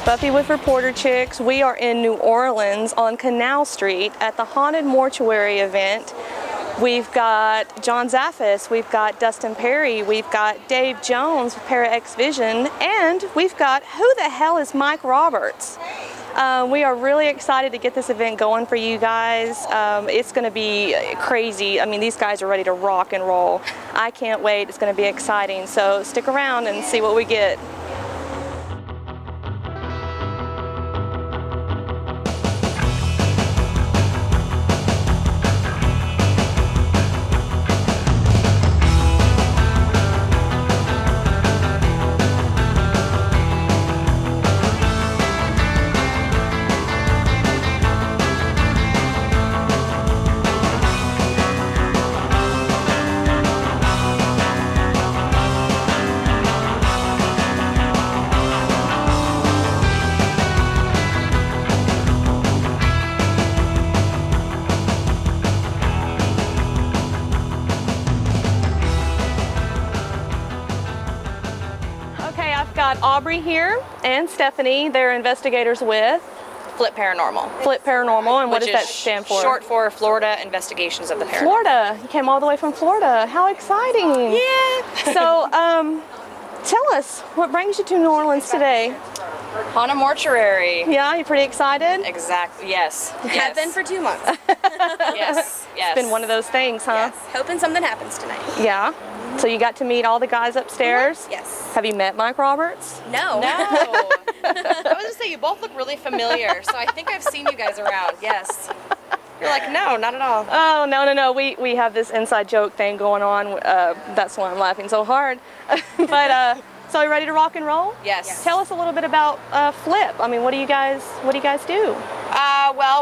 Buffy with Reporter Chicks. We are in New Orleans on Canal Street at the Haunted Mortuary event. We've got John Zaffis, we've got Dustin Perry, we've got Dave Jones with Para X Vision, and we've got, who the hell is Mike Roberts? We are really excited to get this event going for you guys. It's going to be crazy. I mean, these guys are ready to rock and roll. I can't wait. It's going to be exciting. So stick around and see what we get. Got Aubrey here and Stephanie. They're investigators with Flip Paranormal. Flip Paranormal, and what does that stand for? Short for Florida Investigations of the Paranormal. Florida. You came all the way from Florida. How exciting! Yeah. So, tell us what brings you to New Orleans today. Haunted Mortuary. Yeah, you pretty excited? Exactly. Yes. Have been for 2 months. Yes. Yes. It's been one of those things, huh? Yes. Hoping something happens tonight. Yeah. So you got to meet all the guys upstairs? Yes. Have you met Mike Roberts? No. No. I was gonna say you both look really familiar, so I think I've seen you guys around. Yes. You're like, no, not at all. Oh, no. We have this inside joke thing going on. That's why I'm laughing so hard. But so are you ready to rock and roll? Yes. Tell us a little bit about Flip. I mean, what do you guys do? Well,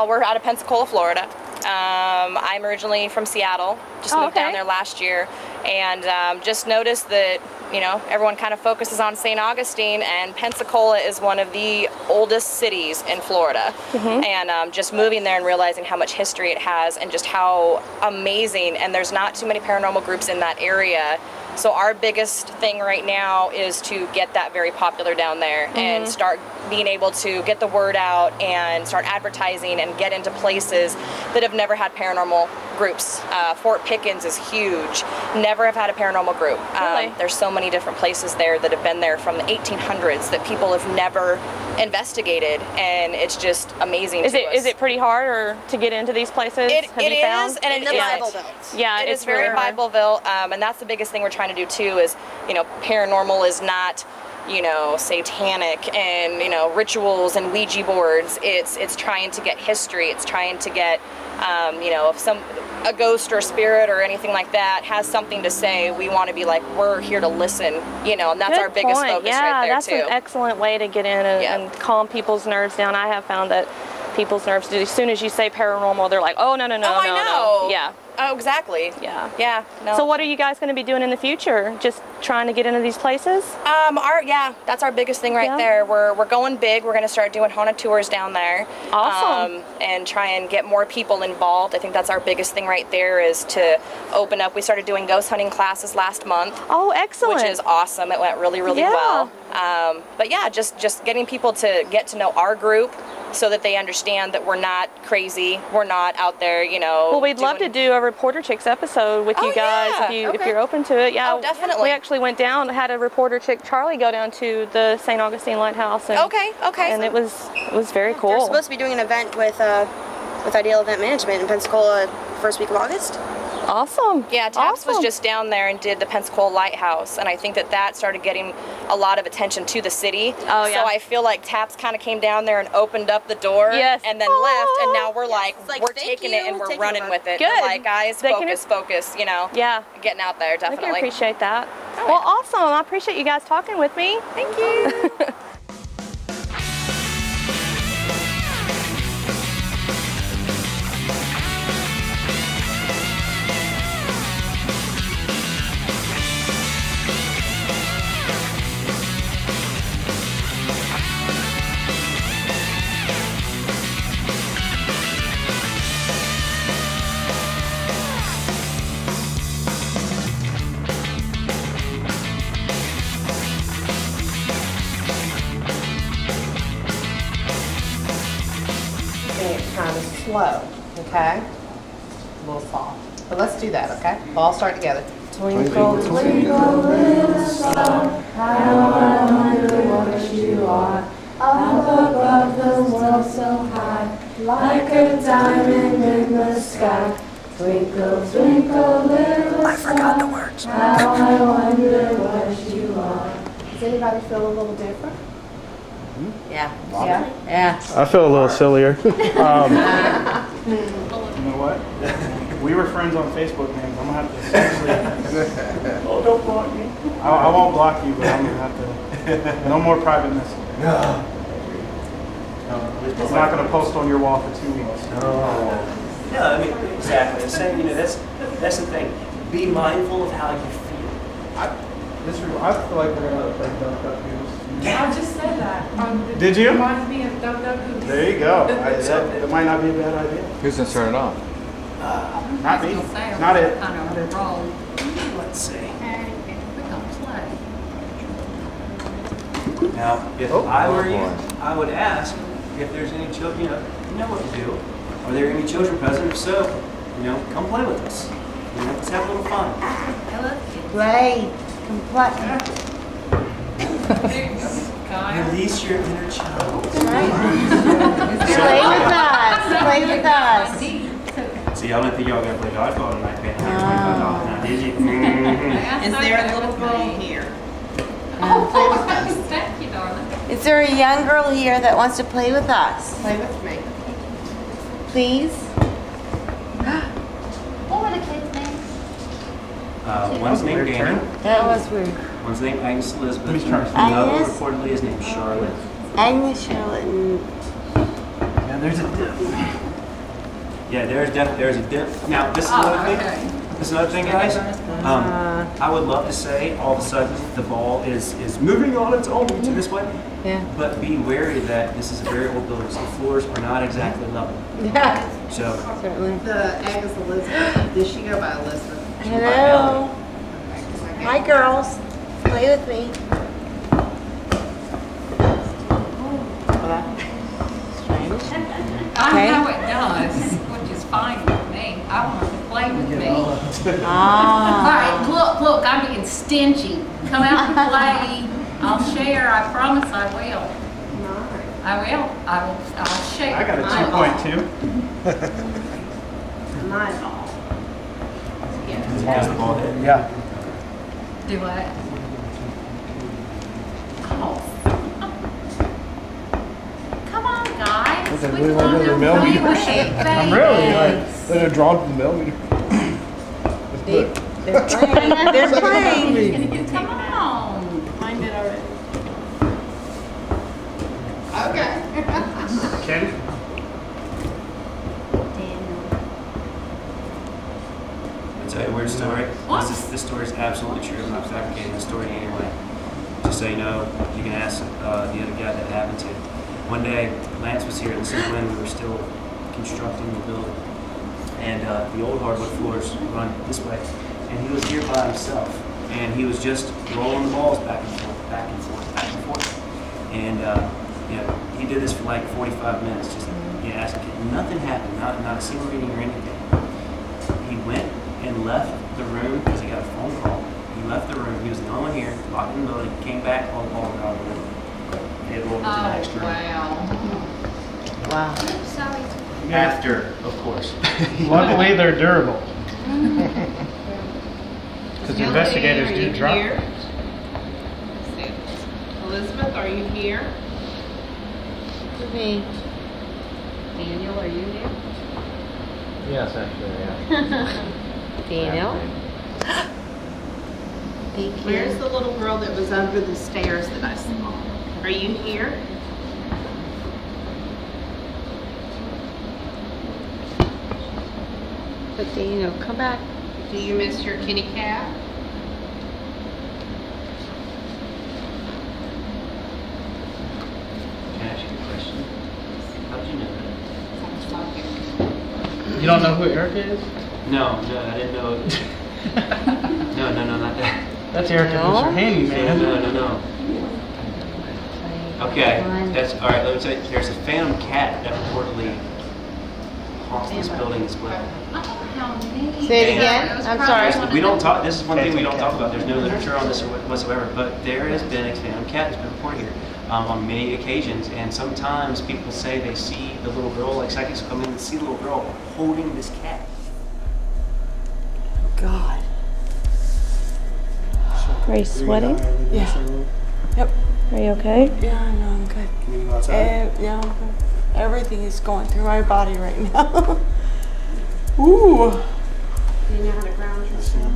we're out of Pensacola, Florida. I'm originally from Seattle, just moved down there last year, and just noticed that, you know, everyone kind of focuses on St. Augustine, and Pensacola is one of the oldest cities in Florida. And just moving there and realizing how much history it has and just how amazing, and there's not too many paranormal groups in that area. So our biggest thing right now is to get that very popular down there and start being able to get the word out and start advertising and get into places that have never had paranormal groups. Fort Pickens is huge. Never have had a paranormal group. Really? There's so many different places there that have been there from the 1800s that people have never investigated, and it's just amazing. Is it pretty hard or to get into these places? It is, and in the Bible Belt. Yeah, it it's is very really Bibleville, and that's the biggest thing we're trying to do too. Is, you know, paranormal is not, you know, satanic and, you know, rituals and Ouija boards. It's trying to get history. It's trying to get, you know, if a ghost or spirit or anything like that has something to say, we want to be like, we're here to listen, you know, and that's our biggest focus right there too. Yeah, that's an excellent way to get in and calm people's nerves down. I have found that people's nerves, as soon as you say paranormal, they're like, oh, no. I know. Yeah. Oh, exactly. Yeah. Yeah. No. So what are you guys going to be doing in the future? Just trying to get into these places? That's our biggest thing right there. We're going big. We're going to start doing haunted tours down there. Awesome. And try and get more people involved. I think that's our biggest thing right there, is to open up. We started doing ghost hunting classes last month. Oh, excellent. Which is awesome. It went really well. But yeah, just getting people to get to know our group, so that they understand that we're not crazy, we're not out there, you know. Well, we'd love to do a Reporter Chicks episode with you guys if you're open to it. Yeah, oh, definitely. We actually went down, had a Reporter Chick, Charlie, go down to the St. Augustine Lighthouse. And, and it was very cool. They're supposed to be doing an event with Ideal Event Management in Pensacola first week of August. Awesome. Yeah, Taps was just down there and did the Pensacola Lighthouse, and I think that started getting a lot of attention to the city. Oh, yeah. So I feel like Taps kind of came down there and opened up the door, and then left, and now we're like we're taking it and we're running with it. Good. We're like, guys, focus, you know. Yeah. Getting out there, definitely. I can appreciate that. Well, awesome. I appreciate you guys talking with me. Thank you. kind of slow, okay? A little soft. But let's do that, okay? We'll all start together. Twinkle, twinkle, little star, how I wonder what you are. Up above the world so high, like a diamond in the sky. Twinkle, twinkle, little star, I forgot the words. How I wonder what you are. Does anybody feel a little different? Yeah. Yeah? Yeah. I feel a little sillier. You know what? We were friends on Facebook, man. I'm gonna have to seriously. Oh, don't block me. I won't block you, but I'm gonna have to. No more private messages. I'm not gonna post on your wall for 2 weeks. No, I mean, exactly. I'm saying, you know, that's the thing. Be mindful of how you feel. I feel like we're gonna play Duck Duck Goose. I just said that. Did you? Reminds me of Duck Duck Goose. There you go. That might not be a bad idea. Who's gonna turn it off? Not me. Not it. Kind of wrong. Let's see. We're gonna play. Now, if Oh, I were you, boy. I would ask if there's any children, you know what to do. Are there any children present? If so, come play with us. Let's have a little fun. Play. Come play. There you go, Kyle. Release your inner child. Play with us. Play with us. See, y'all didn't think y'all were going to play dodgeball tonight, paying $125 now, did you? Is there a little girl here? Oh, thank you, darling. Is there a young girl here that wants to play with us? Play with me. Please? What were the kids' names? One's named Daniel. That was weird. One's named Agnes Elizabeth. Let me try. Another Agnes? reportedly is named Charlotte. Agnes, Charlotte, and Yeah, there's a dip. Yeah, there's a dip. Now, this is another thing. Okay. This is another thing, guys. I would love to say all of a sudden the ball is moving on its own to this way. yeah. But be wary that this is a very old building, so the floors are not exactly level. Yeah. So, Certainly. The Agnes Elizabeth. Does she go by Elizabeth? Hello. Hi, girls. Play with me. I know it does, which is fine with me. I want her to play with me. All Ah. right, look, I'm being stingy. Come out and play. I'll share. I promise I will. I'll share. I got a my 2.2. Mine all. does the ball hit? Yeah. Do what? Oh. Come on, guys. Okay, We we want wanna to do the play millimeter. with it, I'm really like. They're drawn from the millimeter. They're playing. They're playing. Come on. Mine did already. Okay. Ken? I'll tell you a weird story. This story is absolutely true. I'm not fabricating the story in any way. Just so you know, you can ask the other guy that it happened to. One day, Lance was here. This is when we were still constructing the building. And the old hardwood floors run this way. And he was here by himself. And he was just rolling the balls back and forth, back and forth, back and forth. And he did this for like 45 minutes. Just asking. Nothing happened. Not a single reading or anything. He went and left the room because he got a phone call. He left the room. He was the only one here. Locked in the building. Came back. All the balls were out of the room. They had rolled into the next room. Wow. Sorry. After, of course. Luckily, they're durable. Because investigators do drop them. Elizabeth, are you here? To me. Daniel, are you here? Yes, actually, yeah. Daniel. Thank you. Where's the little girl that was under the stairs that I saw? Are you here? But Daniel, come back. Do you miss your kitty cat? Can I ask you a question? How did you know that? You don't know who Erica is? No, I didn't know. No, not that. That's Erica, who's her handyman. No. Okay, that's all right. Let me tell you, there's a phantom cat that reportedly walls in this building as well. Say it again. I'm sorry. We don't talk. This is one thing we don't talk about. There's no literature on this whatsoever. But there has been a phantom cat that's been reported here on many occasions, and sometimes people say they see the little girl, like psychics come in and see the little girl holding this cat. God. Are you sweating? Yeah. Yep. Are you okay? Yeah, I know, I'm good. Can you go outside? Yeah, I'm good. Everything is going through my body right now. Ooh. Do you know how to ground yourself?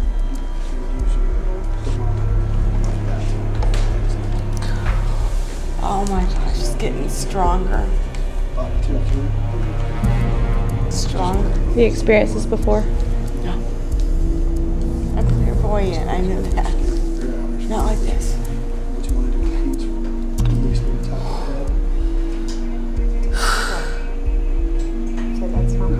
Oh my gosh, it's getting stronger. Stronger. Have you experienced this before? No. I'm clairvoyant, I know that. Not like this. What you want to do with feet? Release from the top of the head. So that's not on.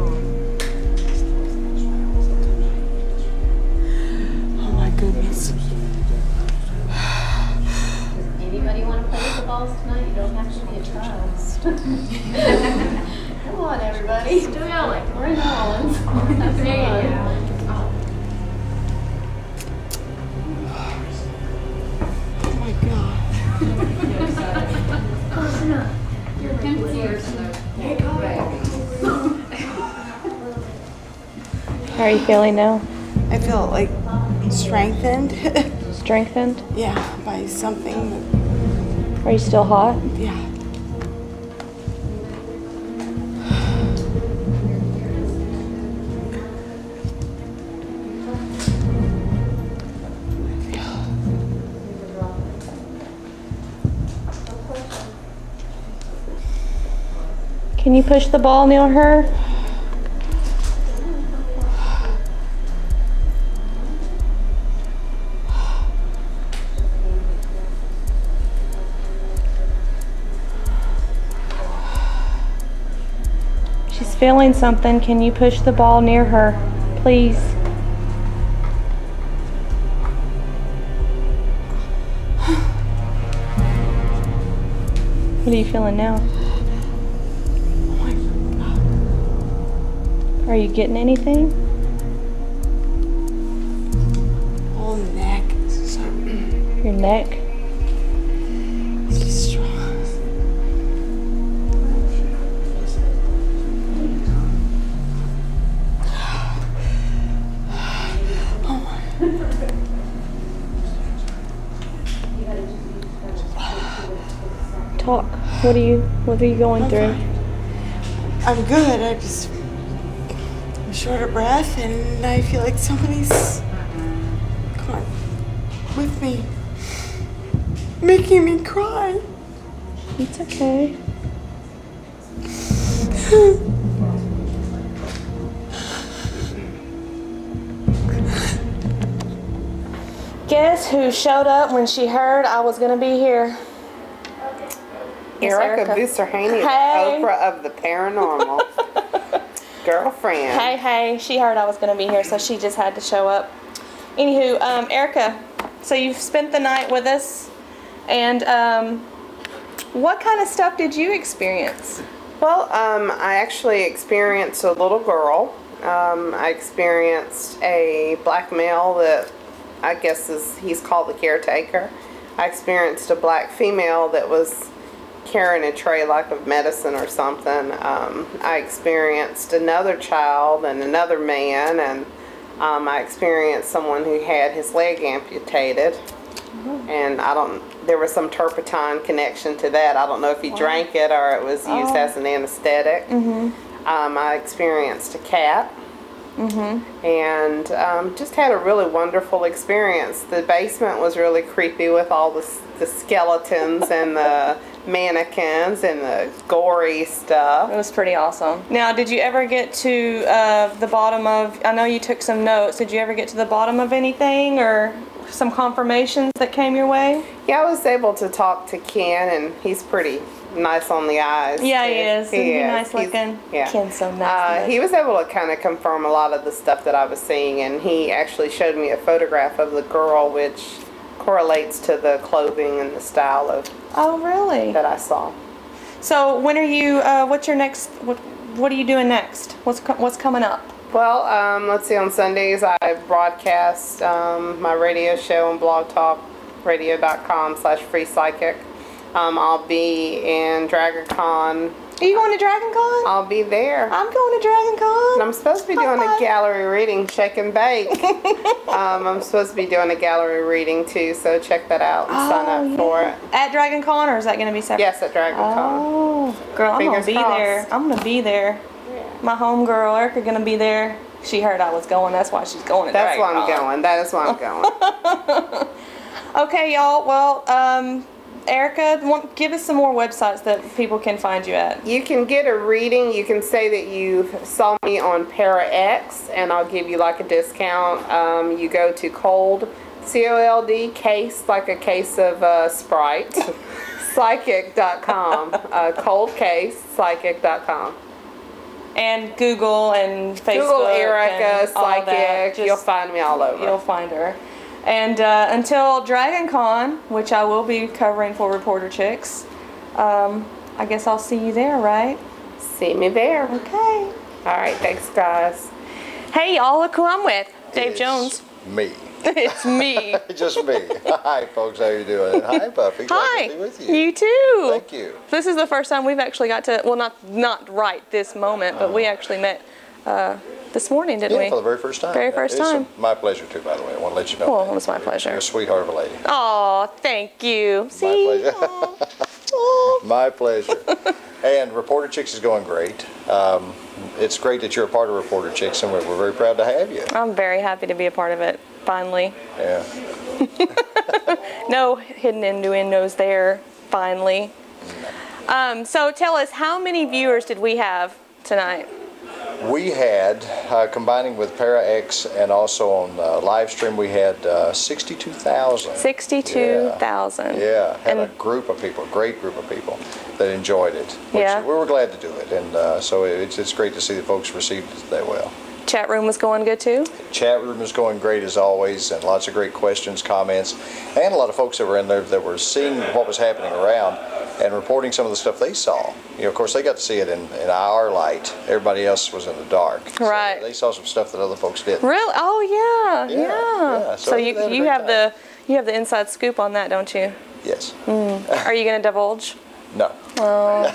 Oh my goodness. Anybody want to play with the balls tonight? You don't have to be a child. Come on, everybody. Still yelling. We're in New Orleans. There you go. Oh my God. Close enough. You're confused. How are you feeling now? I feel like strengthened. Strengthened? Yeah, by something. Are you still hot? Yeah. Can you push the ball near her? She's feeling something. Can you push the ball near her, please? What are you feeling now? Are you getting anything? Whole neck. Your neck? It's strong. Talk. What are you going through? I'm good. I'm short of breath, and I feel like somebody's come on, with me, making me cry. It's okay. Guess who showed up when she heard I was gonna be here? Miss Erica Busser-Haney, Hey. the Oprah of the paranormal. Girlfriend. Hey, she heard I was going to be here, so she just had to show up. Anywho, Erica, so you've spent the night with us, and what kind of stuff did you experience? Well, I actually experienced a little girl. I experienced a black male that I guess he's called the caretaker. I experienced a black female that was carrying a tray like of medicine or something. I experienced another child and another man, and I experienced someone who had his leg amputated. And there was some turpentine connection to that. I don't know if he drank it or it was used as an anesthetic. I experienced a cat. And just had a really wonderful experience. The basement was really creepy with all the skeletons and the mannequins and the gory stuff. It was pretty awesome. Now, did you ever get to the bottom of, I know you took some notes, did you ever get to the bottom of anything or some confirmations that came your way? Yeah, I was able to talk to Ken, and he's pretty nice on the eyes. Yeah, he is. Isn't he nice He's- looking? Yeah. Ken's so nice. He was able to kind of confirm a lot of the stuff that I was seeing, and he actually showed me a photograph of the girl, which correlates to the clothing and the style of Oh, really? that I saw. So when are you, what's your next, what are you doing next? What's coming up? Well, let's see, on Sundays I broadcast my radio show on blogtalkradio.com/freepsychic. I'll be in DragonCon. Are you going to DragonCon? I'll be there. I'm going to DragonCon. And I'm supposed to be doing a gallery reading, Check and Bake. I'm supposed to be doing a gallery reading too, so check that out and sign up for it. At DragonCon, or is that going to be separate? Yes, at DragonCon. Oh, girl, I'm going to be there. I'm going to be there. Yeah. My homegirl, Erica, going to be there. She heard I was going. That's why she's going to That's DragonCon. why I'm going. That is why I'm going. Okay, y'all. Well, Erica, give us some more websites that people can find you at. You can get a reading. You can say that you saw me on ParaX, and I'll give you like a discount. You go to Cold, C-O-L-D, case, like a case of Sprite, psychic.com, coldcasepsychic.com. And Google and Facebook. Google Erica, and Psychic. You'll find me all over. You'll find her. And until DragonCon, which I will be covering for Reporter Chicks, I guess I'll see you there, right? See me there. Okay. All right, thanks, guys. Hey, y'all, look who I'm with. Dave Jones. Me. It's me. Just me. Hi, folks. How you doing? Hi, Buffy. Hi. Glad to be with you. You too. Thank you. This is the first time we've actually got to, well, not right this moment, but we actually met this morning, didn't we? Yeah, for the very first time. Very first time. My pleasure, too, by the way. I want to let you know. Well, it was my pleasure. You're a sweetheart of a lady. Oh, thank you. See? My pleasure. My pleasure. And Reporter Chicks is going great. It's great that you're a part of Reporter Chicks, and we're very proud to have you. I'm very happy to be a part of it, finally. Yeah. No hidden innuendos there, finally. So tell us, how many viewers did we have tonight? We had, combining with ParaX and also on live stream, we had 62,000. 62,000. Yeah, had a group of people, a great group of people that enjoyed it. Yeah. We were glad to do it, and so it's great to see that folks received it that well. Chat room was going good too? Chat room is going great as always, and lots of great questions, comments, and a lot of folks that were in there that were seeing what was happening around and reporting some of the stuff they saw. You know, of course, they got to see it in our light. Everybody else was in the dark. Right. So they saw some stuff that other folks didn't. Really? Oh yeah. So So you have the inside scoop on that, don't you? Yes. Are you going to divulge? No. Oh,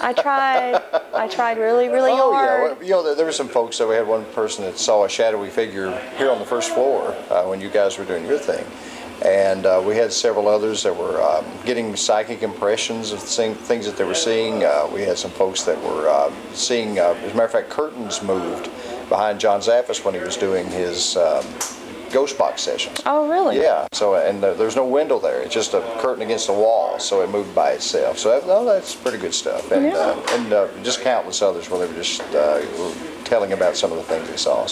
I tried. I tried really, really hard. Yeah. Well, you know, there were some folks. So we had one person that saw a shadowy figure here on the first floor when you guys were doing your thing. And we had several others that were getting psychic impressions of things that they were seeing. We had some folks that were seeing, as a matter of fact, curtains moved behind John Zaffis when he was doing his ghost box sessions. Oh, really? Yeah. So, and there's no window there. It's just a curtain against the wall, so it moved by itself. So that's pretty good stuff. And, just countless others where they were just telling about some of the things they saw.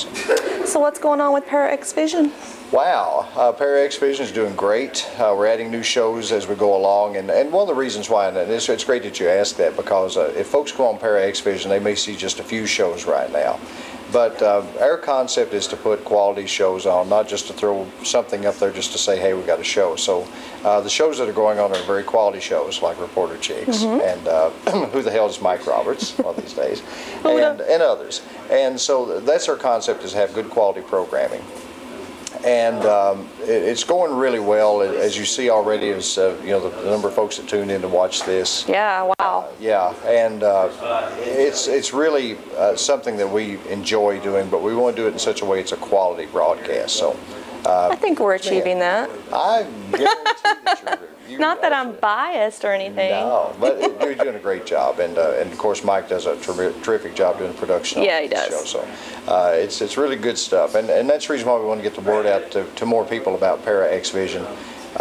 So what's going on with ParaX Vision? Wow, ParaX Vision is doing great. We're adding new shows as we go along, and one of the reasons why, and it's great that you asked that, because if folks go on ParaX Vision, they may see just a few shows right now. But our concept is to put quality shows on, not just to throw something up there just to say, hey, we got a show. So the shows that are going on are very quality shows, like Reporter Chicks, and Who the Hell is Mike Roberts, one of these days, and others. And so that's our concept, is have good quality programming. And it's going really well, as you see already, as you know, the number of folks that tuned in to watch this. Yeah, wow. Yeah, and it's really something that we enjoy doing, but we want to do it in such a way it's a quality broadcast. So I think we're achieving that. I guarantee that you're Not that I'm biased or anything. No, but you're doing a great job, and of course Mike does a terrific job doing the production. Yeah, of he does. Show, so it's really good stuff, and that's the reason why we want to get the word out to more people about ParaX Vision.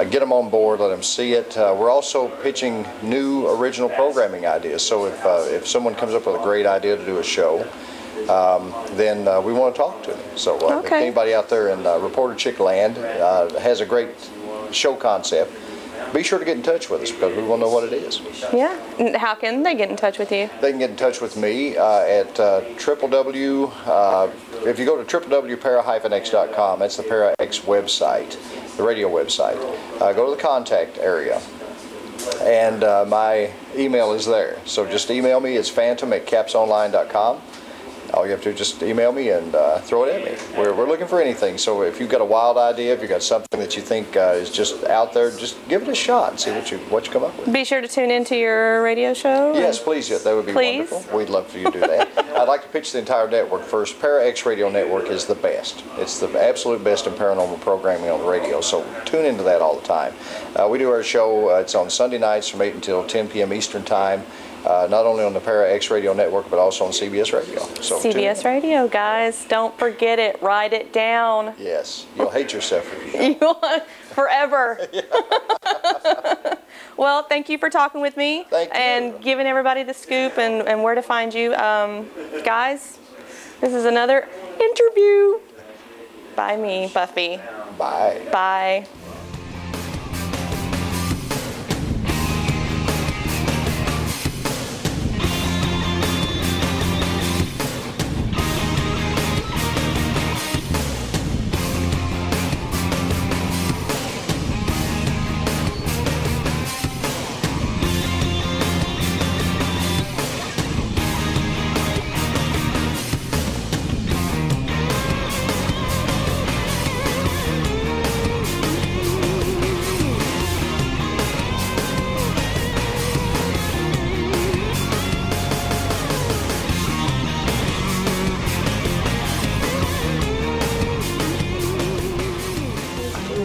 Get them on board, let them see it. We're also pitching new original programming ideas. So if someone comes up with a great idea to do a show, then we want to talk to them. So if anybody out there in Reporter Chick Land has a great show concept, be sure to get in touch with us, because we want to know what it is. Yeah. And how can they get in touch with you? They can get in touch with me at www. If you go to www.para-x.com, that's the ParaX website, the radio website. Go to the contact area, and my email is there. So just email me. It's phantom@capsonline.com. All you have to do is just email me and throw it at me. We're looking for anything. So if you've got a wild idea, if you've got something that you think is just out there, just give it a shot and see what you come up with. Be sure to tune into your radio show. Yes, please. Yeah, that would be wonderful. We'd love for you to do that. I'd like to pitch the entire network first. ParaX Radio Network is the best. It's the absolute best in paranormal programming on the radio. So tune into that all the time. We do our show. It's on Sunday nights from 8 until 10 p.m. Eastern Time. Not only on the ParaX Radio Network, but also on CBS Radio. So CBS Radio, guys. Don't forget it. Write it down. Yes. You'll hate yourself if you don't. You will forever. Well, thank you for talking with me. Thank you. And giving everybody the scoop and where to find you. Guys, this is another interview by me, Buffy. Bye. Bye.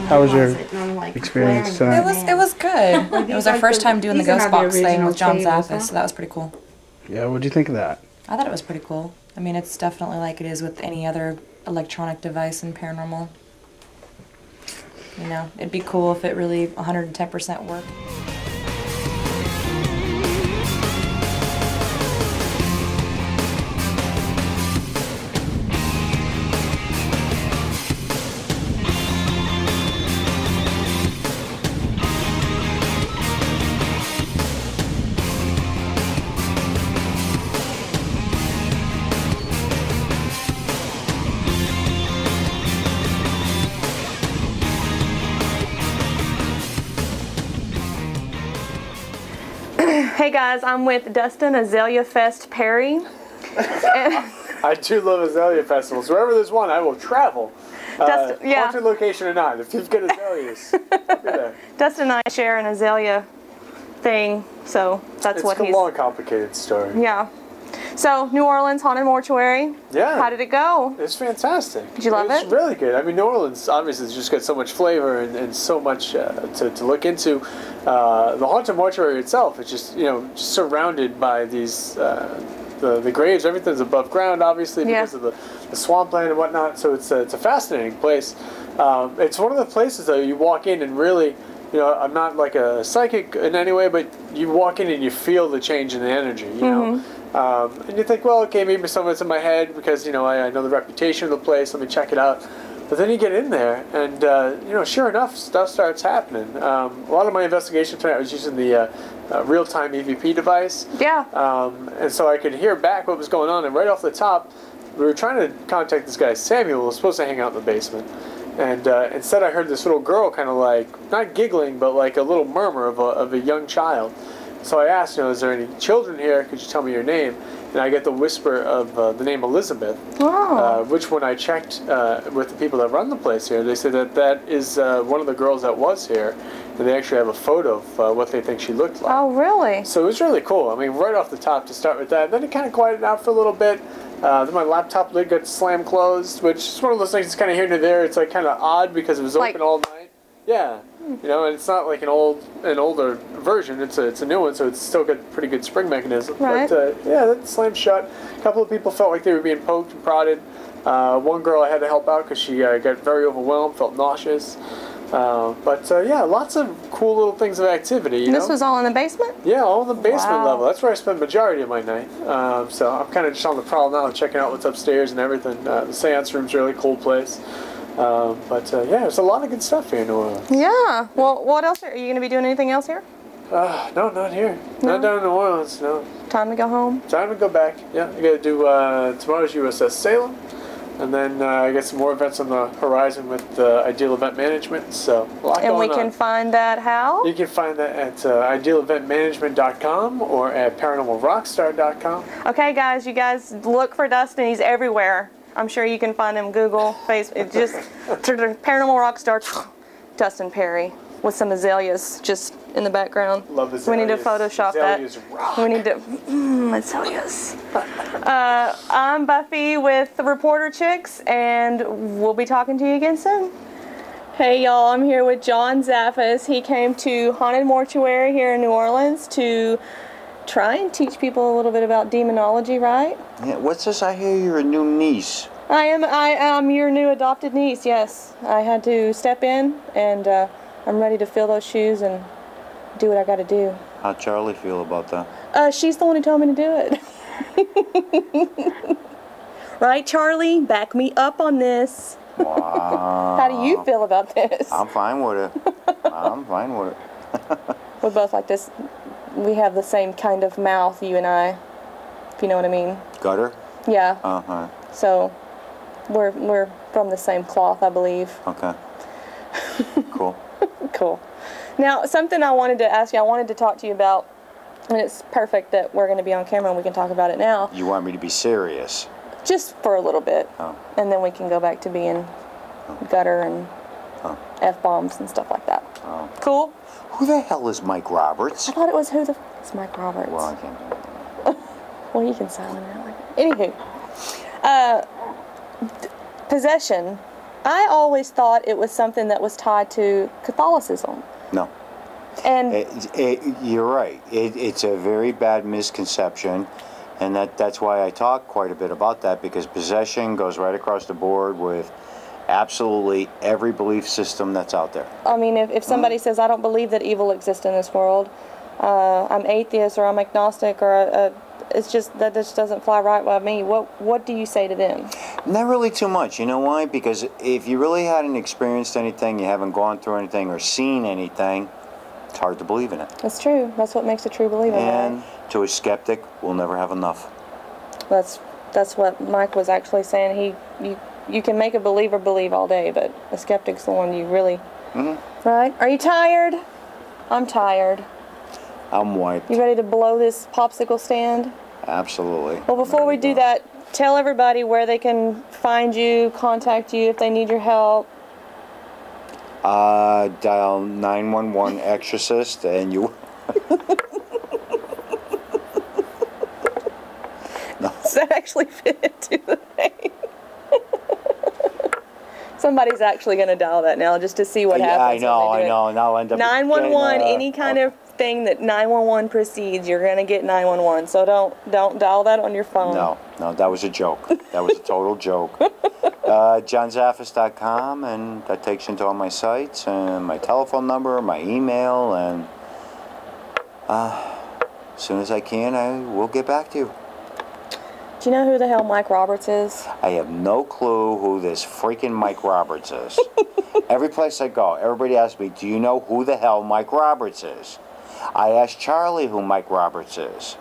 How was your experience tonight? It was good. It was our first time doing the ghost box thing with John Zaffis, so that was pretty cool. Yeah, what do you think of that? I thought it was pretty cool. I mean, it's definitely like it is with any other electronic device in paranormal. You know, it'd be cool if it really 110% worked. Hey guys, I'm with Dustin Azalea Fest Perry. I do love Azalea festivals. Wherever there's one, I will travel. Dustin, yeah. Haunted location or not, if you've got azaleas, I'll be there. Dustin and I share an azalea thing, so that's what he's... It's a long, complicated story. Yeah. So, New Orleans Haunted Mortuary. Yeah. How did it go? It's fantastic. Did you love it? It's really good. I mean, New Orleans obviously has just got so much flavor and so much to look into. The Haunted Mortuary itself is just, you know, just surrounded by these, the graves. Everything's above ground, obviously, because of the swampland and whatnot. So it's a fascinating place. It's one of the places, though, you walk in and really... You know, I'm not like a psychic in any way, but you walk in and you feel the change in the energy, you know? And you think, well, okay, maybe some of it's in my head because, you know, I know the reputation of the place, let me check it out. But then you get in there and, you know, sure enough, stuff starts happening. A lot of my investigation tonight was using the real-time EVP device. Yeah. And so I could hear back what was going on, and right off the top, we were trying to contact this guy, Samuel, who was supposed to hang out in the basement. And instead I heard this little girl kind of like, not giggling, but like a little murmur of a young child. So I asked, you know, is there any children here? Could you tell me your name? And I get the whisper of the name Elizabeth, which when I checked with the people that run the place here, they said that that is one of the girls that was here. And they actually have a photo of what they think she looked like. Oh, really? So it was really cool. I mean, right off the top to start with that. Then it kind of quieted out for a little bit. Then my laptop lid got slammed closed, which is one of those things that's kind of here and there. It's like kind of odd because it was open all night. Yeah, you know, and it's not like an older version. It's a new one, so it's still got pretty good spring mechanism. Right. But yeah, that slammed shut. A couple of people felt like they were being poked and prodded. One girl I had to help out because she got very overwhelmed, felt nauseous. But yeah, lots of cool little things of activity. You This know? was all in the basement? Yeah, all in the basement Wow. level. That's where I spend the majority of my night. So I'm kind of just on the prowl now, checking out what's upstairs and everything. The seance room's a really cool place. But yeah, there's a lot of good stuff here in New Orleans. Yeah. Well, what else? Are you going to be doing anything else here? No, not here. No? Not down in New Orleans, no. Time to go home? Time to go back. Yeah, I got to do tomorrow's USS Salem. And then I got some more events on the horizon with Ideal Event Management. So a lot And we going can on. find that how? You can find that at idealeventmanagement.com or at paranormalrockstar.com. Okay, guys, you guys look for Dustin. He's everywhere. I'm sure you can find him Google, Facebook, just Paranormal Rockstar Dustin Perry with some azaleas just in the background. Love the azaleas. We need to Photoshop Azaleas that. rock. We need to azaleas. I'm Buffy with the Reporter Chicks, and we'll be talking to you again soon. Hey y'all, I'm here with John Zaffis. He came to Haunted Mortuary here in New Orleans to try and teach people a little bit about demonology, right? Yeah, what's this? I hear you're a new niece. I am your new adopted niece, yes. I had to step in, and I'm ready to fill those shoes and do what I gotta do. How'd Charlie feel about that? She's the one who told me to do it. Right, Charlie? Back me up on this. Wow. How do you feel about this? I'm fine with it. I'm fine with it. We're both like this. We have the same kind of mouth, you and I, if you know what I mean. Gutter? Yeah. Uh-huh. So we're from the same cloth, I believe. Okay. Cool. Cool. Now, something I wanted to ask you, I wanted to talk to you about, and it's perfect that we're going to be on camera and we can talk about it now. You want me to be serious? Just for a little bit. Oh. And then we can go back to being gutter and F-bombs and stuff like that. Oh. Cool? Who the hell is Mike Roberts? I thought it was who the f is Mike Roberts. Well, I can't do that. Well, you can silent it like that. Anywho. Possession. I always thought it was something that was tied to Catholicism. No. And you're right. It's a very bad misconception, and that's why I talk quite a bit about that, because possession goes right across the board with absolutely every belief system that's out there. I mean, if somebody says, I don't believe that evil exists in this world, I'm atheist or I'm agnostic, or it's just that just doesn't fly right with me, what do you say to them? Not really too much. You know why? Because if you really hadn't experienced anything, you haven't gone through anything or seen anything, it's hard to believe in it. That's true. That's what makes a true believer. And right? to a skeptic, we'll never have enough. That's what Mike was actually saying. You can make a believer believe all day, but a skeptic's the one you really... Mm-hmm. Right? Are you tired? I'm tired. I'm wiped. You ready to blow this popsicle stand? Absolutely. Well, before we do that, tell everybody where they can find you, contact you if they need your help. Dial 911 exorcist and you... Does that actually fit into the name? Somebody's actually going to dial that now just to see what happens. I know, and I'll end up... 911, any kind of thing that 911 precedes, you're going to get 911. So don't dial that on your phone. No, that was a joke. That was a total joke. JohnZaffis.com, and that takes you into all my sites, and my telephone number, my email, and as soon as I can, I will get back to you. Do you know who the hell Mike Roberts is? I have no clue who this freaking Mike Roberts is. Every place I go, everybody asks me, do you know who the hell Mike Roberts is? I asked Charlie who Mike Roberts is.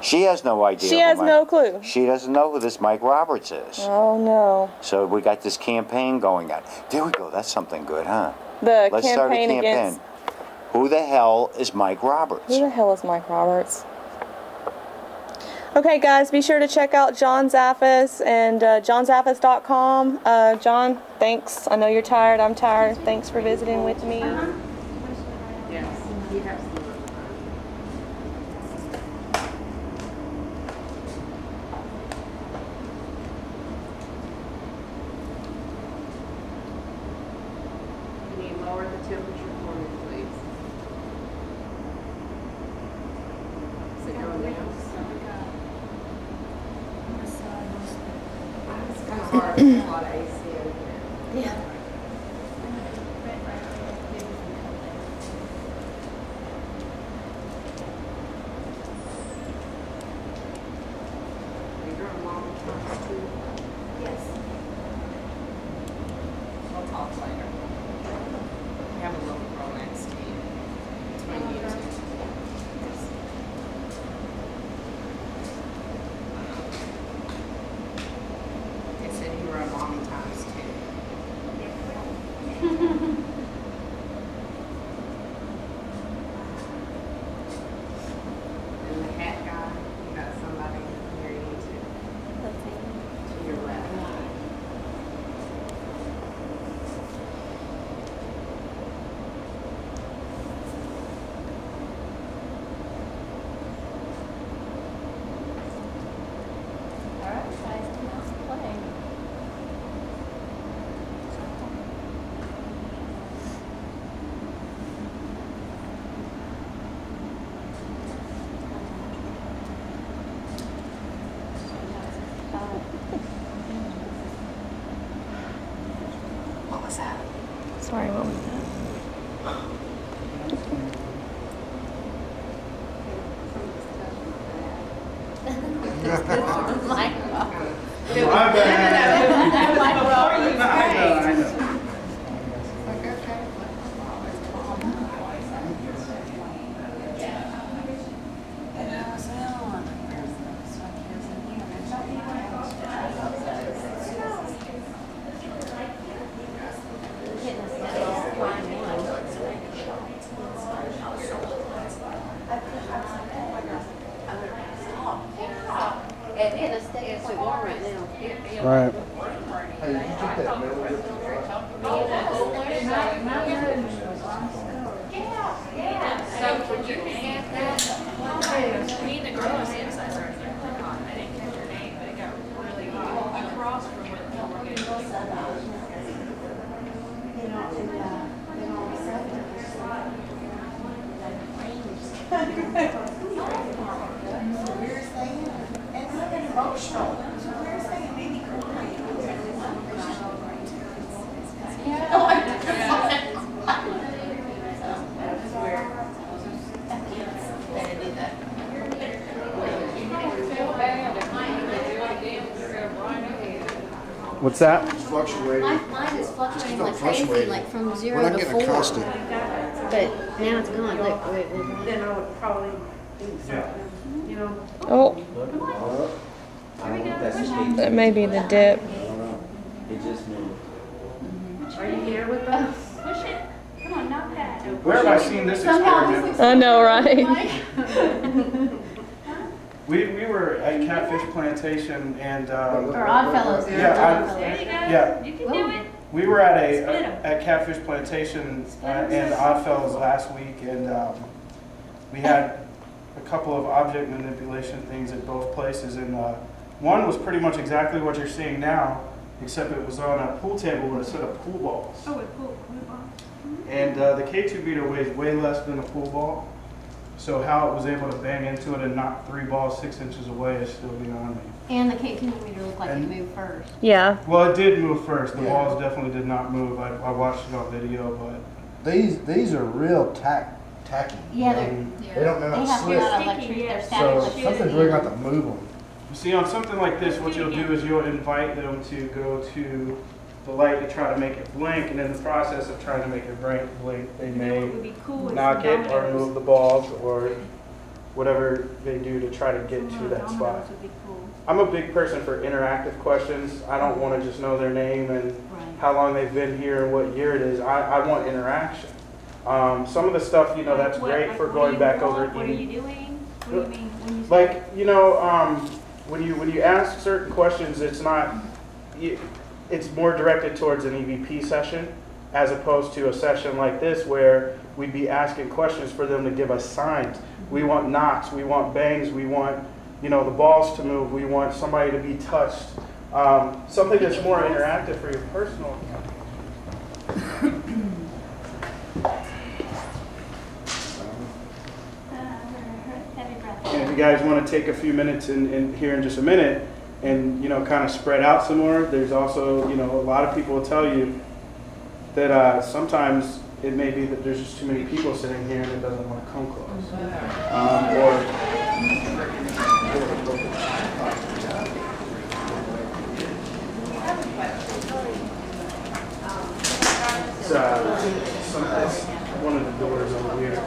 She has no idea. She has no clue. She doesn't know who this Mike Roberts is. Oh, no. So we got this campaign going on. There we go. That's something good, huh? Let's start a campaign against... Who the hell is Mike Roberts? Who the hell is Mike Roberts? Okay, guys, be sure to check out John Zaffis and johnzaffis.com. John, thanks. I know you're tired. I'm tired. Thanks for visiting with me. Yes, you have some. Can you lower the temperature for me, please? Is it going down? It's kind of hard to put a lot of AC in here. Yeah. They said you were a mom. What was that? Sorry, what was that? My bad. I know. It's quite warm right now. Right. Hey, you took that middle of it? So when you get that, me and the girl was inside started on. I didn't catch her name, but it got really hot. Across from what we're getting. What's that? It's fluctuating. Mine is fluctuating like crazy, fluctuating. like from We're 0 not to getting 4. a constant. But now it's gone. Look, wait. Then I would probably do something, you know. Oh, that may be the dip. It just moved. Are you here with us? Push it. Come on, knock that. Where have I seen this experiment? I know, right? We were at Catfish Plantation and Or Oddfellows. There you go. Yeah. You can do it. We were at Catfish Plantation and Oddfellows last week, and we had a couple of object manipulation things at both places, and one was pretty much exactly what you're seeing now, except it was on a pool table with a set of pool balls. Oh, with pool balls. And the K2 meter weighs way less than a pool ball, so how it was able to bang into it and knock 3 balls 6 inches away is still beyond me. And the K2 meter looked like it moved first. Yeah. Well, it did move first. The balls definitely did not move. I watched it on video, but These are real tacky. Yeah, They don't know they how to have slip. they're static So electricity. something's really got to move them. you see, on something like this, what you'll do is you'll invite them to go to the light to try to make it blink, and in the process of trying to make it blink, they may knock it or move the balls or whatever they do to try to get to that spot. I'm a big person for interactive questions. I don't want to just know their name and how long they've been here and what year it is. I want interaction. Some of the stuff, you know, that's great for going back over. What are you doing? What do you mean when you say Like, you know, when you ask certain questions, it's not, it's more directed towards an EVP session as opposed to a session like this where we'd be asking questions for them to give us signs. We want knocks, we want bangs, we want, you know, the balls to move, we want somebody to be touched. Something that's more interactive for your personal account. And if you guys want to take a few minutes in here in just a minute and, you know, kind of spread out some more, there's also, you know, a lot of people will tell you that sometimes it may be that there's just too many people sitting here and it doesn't want to come close. It's one of the doors over here.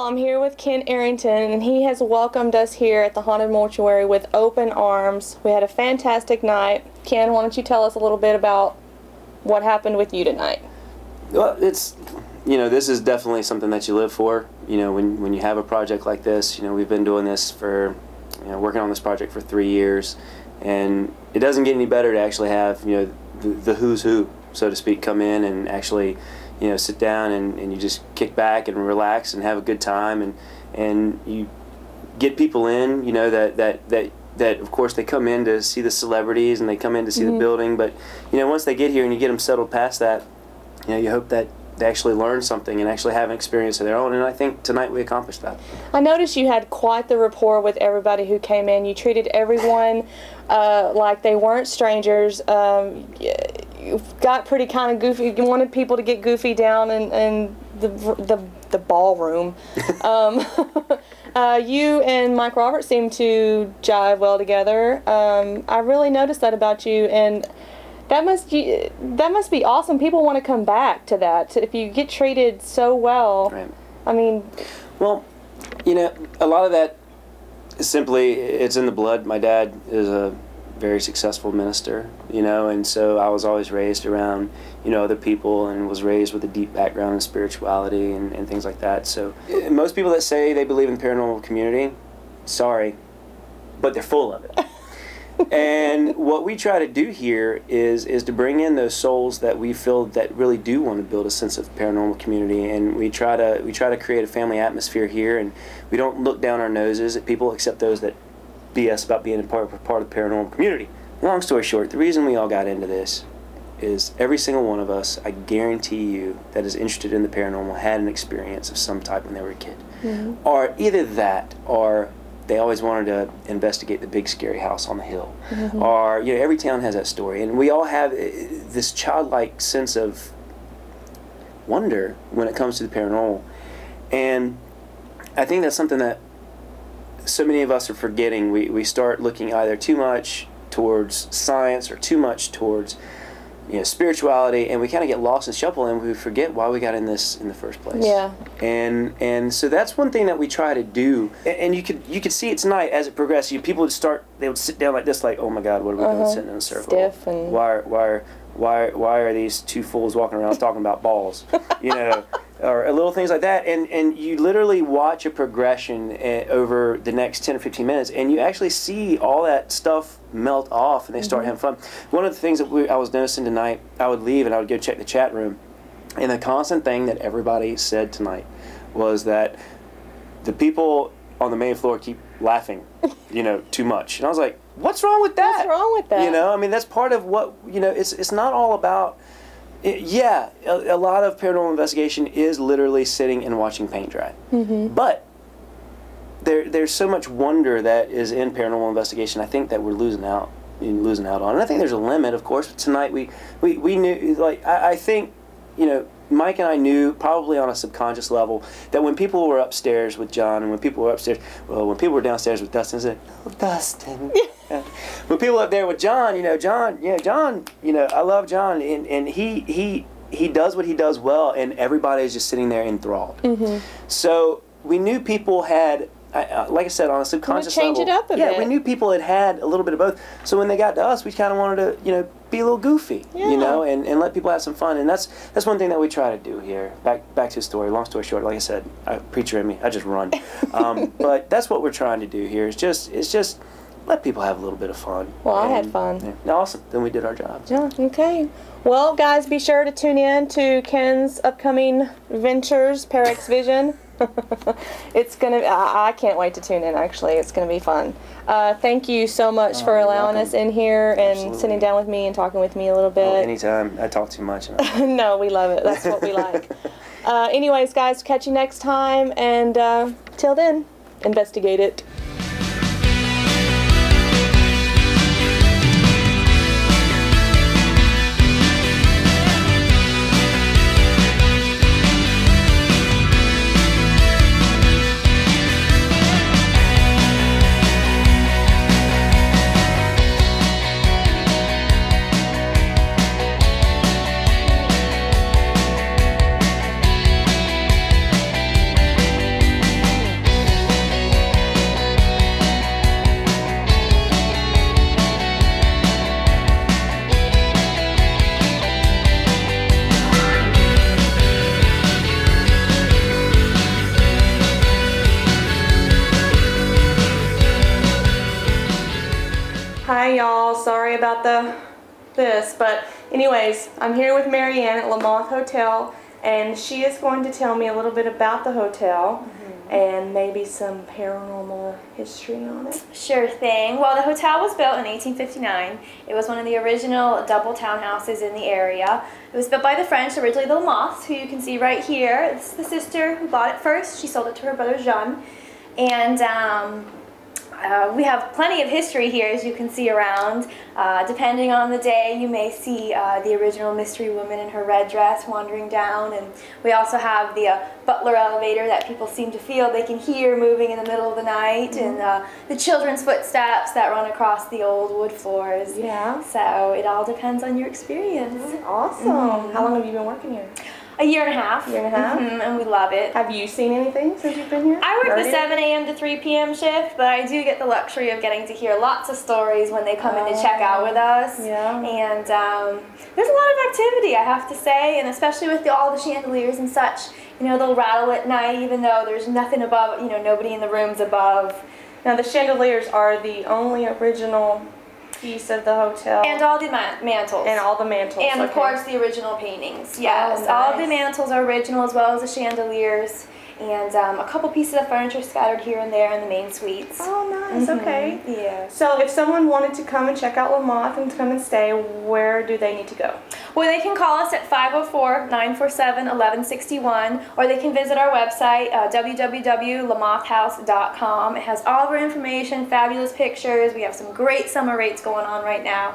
y'all, I'm here with Ken Arrington, and he has welcomed us here at the Haunted Mortuary with open arms. We had a fantastic night. Ken, why don't you tell us a little bit about what happened with you tonight? Well, it's, you know, this is definitely something that you live for. You know, when you have a project like this, you know, we've been doing this for, you know, working on this project for 3 years, and it doesn't get any better to actually have, you know, the who's who, so to speak, come in and actually, you know, sit down and you just kick back and relax and have a good time, and you get people in, you know, that of course they come in to see the celebrities and they come in to see the building, but you know, once they get here and you get them settled past that, you know, you hope that they actually learn something and actually have an experience of their own, and I think tonight we accomplished that. I noticed you had quite the rapport with everybody who came in. You treated everyone like they weren't strangers. You got pretty kind of goofy. You wanted people to get goofy down in the ballroom. You and Mike Roberts seem to jive well together. I really noticed that about you, and that must be awesome. People want to come back to that. If you get treated so well, right. I mean, well, you know, a lot of that is simply, it's in the blood. My dad is a very successful minister, you know, and so I was always raised around, you know, other people, and was raised with a deep background in spirituality and things like that. So most people that say they believe in the paranormal community, sorry, but they're full of it. And what we try to do here is to bring in those souls that we feel that really do want to build a sense of paranormal community, and we try to create a family atmosphere here, and we don't look down our noses at people except those that BS about being a part of the paranormal community. Long story short, the reason we all got into this is every single one of us, I guarantee you, that is interested in the paranormal had an experience of some type when they were a kid. Or either that, or they always wanted to investigate the big scary house on the hill. Or, you know, every town has that story, and we all have this childlike sense of wonder when it comes to the paranormal. And I think that's something that so many of us are forgetting. We start looking either too much towards science or too much towards, you know, spirituality, and we kind of get lost in shuffle, and we forget why we got in this in the first place. Yeah. And so that's one thing that we try to do, and you could see it tonight as it progressed. People they would sit down like this, like, oh my God, what are we doing sitting in a circle? Stiff and why are these two fools walking around talking about balls? You know. Or little things like that, and you literally watch a progression over the next 10 or 15 minutes, and you actually see all that stuff melt off, and they start having fun. One of the things that I was noticing tonight, I would leave and I would go check the chat room, and the constant thing that everybody said tonight was that the people on the main floor keep laughing, you know, too much. And I was like, what's wrong with that? What's wrong with that? You know, I mean, that's part of what, you know, it's not all about... Yeah, a lot of paranormal investigation is literally sitting and watching paint dry. But there's so much wonder that is in paranormal investigation, I think, that we're losing out on. And I think there's a limit, of course. But tonight we knew, like, I think, you know, Mike and I knew, probably on a subconscious level, that when people were upstairs with John, and when people were downstairs with Dustin, said, "Oh, Dustin." When people up there with John, John, I love John, and he does what he does well, and everybody is just sitting there enthralled. So we knew people had, like I said, on a subconscious level, change it up a bit. We knew people had a little bit of both. So when they got to us, we kind of wanted to, you know, be a little goofy, you know, and let people have some fun. And that's one thing that we try to do here. Back to the story. Long story short, like I said, preacher in me, I just run. But that's what we're trying to do here. It's just let people have a little bit of fun. Well, I had fun. Yeah, awesome. Then we did our jobs. Yeah. Okay. Well, guys, be sure to tune in to Ken's upcoming ventures, Parax Vision. It's gonna. I can't wait to tune in. Actually, it's gonna be fun. Thank you so much for allowing us in here and sitting down with me and talking with me a little bit. Anytime. I talk too much. No, we love it. That's what we like. Anyways, guys, catch you next time, and till then, investigate it. sorry about this, but anyways, I'm here with Marianne at Lamothe Hotel, and she is going to tell me a little bit about the hotel and maybe some paranormal history on it. Sure thing. Well, the hotel was built in 1859. It was one of the original double townhouses in the area. It was built by the French, originally the Lamottes, who you can see right here. This is the sister who bought it first. She sold it to her brother Jean. And we have plenty of history here, as you can see around. Depending on the day, you may see the original mystery woman in her red dress wandering down, and we also have the butler elevator that people seem to feel they can hear moving in the middle of the night, and the children's footsteps that run across the old wood floors. Yeah. So it all depends on your experience. Awesome. How long have you been working here? A year and a half. Year and a half? And we love it. Have you seen anything since you've been here? I work the 7 a.m. to 3 p.m. shift, but I do get the luxury of getting to hear lots of stories when they come in to check out with us. Yeah. And there's a lot of activity, I have to say, and especially with all the chandeliers and such. You know, they'll rattle at night even though there's nothing above, you know, nobody in the rooms above. Now the chandeliers are the only original piece of the hotel. And all the mantles. And all the mantles. And of course the original paintings. Yes, Oh, nice. all the mantles are original as well as the chandeliers. And a couple pieces of furniture scattered here and there in the main suites. Oh, nice. Okay. Yeah. So if someone wanted to come and check out Lamothe and to come and stay, where do they need to go? Well, they can call us at 504-947-1161, or they can visit our website, www.lamothehouse.com. It has all of our information, fabulous pictures. We have some great summer rates going on right now.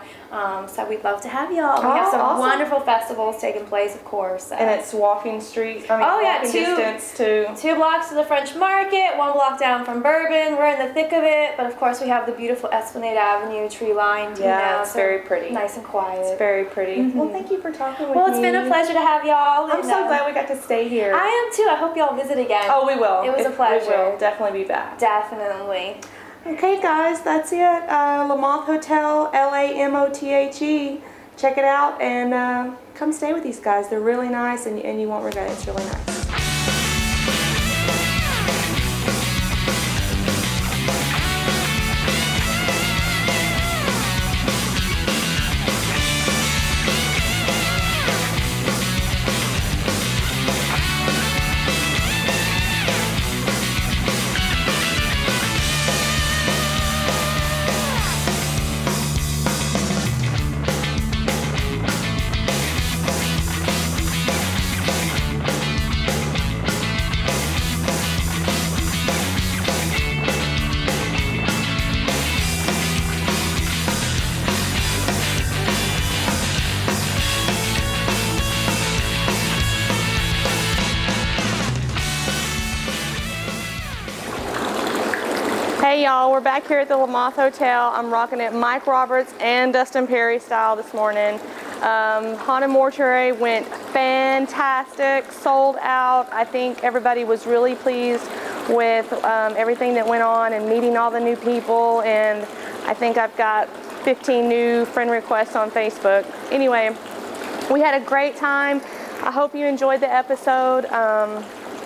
So we'd love to have y'all. We have some awesome. wonderful festivals taking place, of course. So. And it's walking street, walking distance to... 2 blocks to the French Market, 1 block down from Bourbon. We're in the thick of it, but of course we have the beautiful Esplanade Avenue, tree-lined. Yeah, it's very pretty. Nice and quiet. It's very pretty. Well, thank you for talking with me. Well, it's been a pleasure to have y'all. I'm so glad we got to stay here. I am too. I hope y'all visit again. Oh, we will. It was a pleasure. We will definitely be back. Definitely. Okay, guys, that's it. Lamothe Hotel, Lamothe. Check it out and come stay with these guys. They're really nice, and you won't regret it. It's really nice. Hey y'all, we're back here at the Lamothe Hotel. I'm rocking it Mike Roberts and Dustin Perry style this morning. Haunted Mortuary went fantastic, sold out. I think everybody was really pleased with everything that went on and meeting all the new people, and I think I've got 15 new friend requests on Facebook. Anyway, we had a great time. I hope you enjoyed the episode.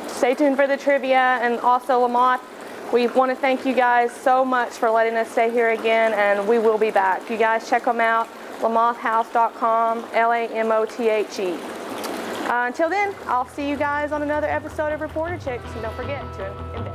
Stay tuned for the trivia, and also Lamothe. We want to thank you guys so much for letting us stay here again, and we will be back. You guys check them out, lamothehouse.com, Lamothe. Until then, I'll see you guys on another episode of Reporter Chicks, and don't forget to invest.